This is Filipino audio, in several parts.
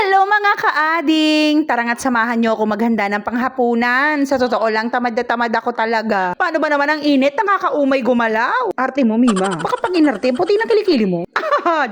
Hello mga kaading! Tara nga't samahan niyo ako maghanda ng panghapunan. Sa totoo lang, tamad na tamad ako talaga. Paano ba naman ang init? Nakakaumay gumalaw. Arte mo, Mima. Baka pag inarte, puti ng kilikili mo.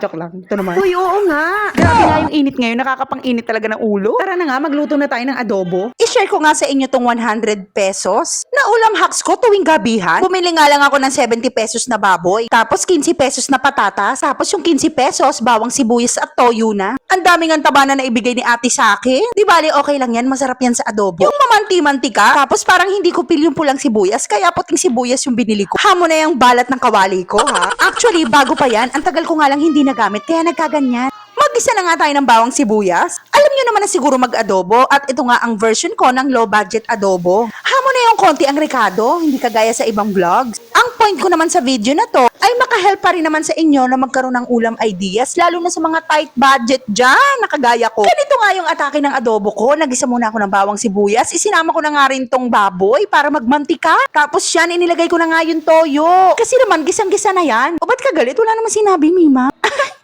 Joke lang. Ito naman. Uy, oo nga. Grabe nga yung init ngayon. Nakakapang-init talaga ng ulo. Tara na nga, magluto na tayo ng adobo. I-share ko nga sa inyo tong 100 pesos na ulam hacks ko tuwing gabihan. Bumili nga lang ako ng 70 pesos na baboy. Tapos 15 pesos na patatas. Tapos yung 15 pesos, bawang sibuyas at toyo na. Ang daming ang taba na naibigay ni ate sa akin. Di bali, okay lang yan. Masarap yan sa adobo. Yung mamanti-mantika. Tapos parang hindi ko pil yung pulang sibuyas. Kaya puting sibuyas yung binili ko. Hamo na yung balat ng kawali ko, ha? Actually, bago pa yan, ang tagal ko nga lang hindi nagamit. Kaya nagkaganyan. Mag-isa na nga tayo ng bawang sibuyas. Alam nyo naman na siguro mag-adobo at ito nga ang version ko ng low budget adobo. Hamo na yung konti ang rekado, hindi kagaya sa ibang vlogs. Ang point ko naman sa video na to ay makahelp pa rin naman sa inyo na magkaroon ng ulam ideas, lalo na sa mga tight budget dyan, nakagaya ko. Ganito nga yung atake ng adobo ko. Nagisa muna ako ng bawang sibuyas, isinama ko na nga rin tong baboy para magmantika. Tapos yan, inilagay ko na nga yung toyo. Kasi naman, gisang-gisa na yan. O ba't ka galit? Wala naman sinabi, Mima.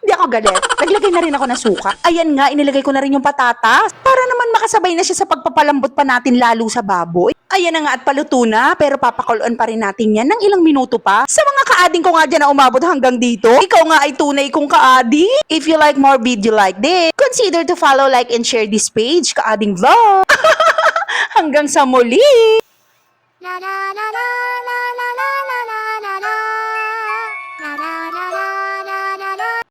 Hindi ako galit. Naglagay na rin ako ng suka. Ayan nga, inilagay ko na rin yung patatas. Para naman makasabay na siya sa pagpapalambot pa natin lalo sa baboy. Ayan na nga at paluto na, pero papakuloan pa rin natin yan ng ilang minuto pa. Sa mga kaading ko nga dyan na umabot hanggang dito, ikaw nga ay tunay kong kaadi. If you like more video like this, consider to follow, like, and share this page, Kaading Vlog. Hanggang sa muli! La la la la la la la la la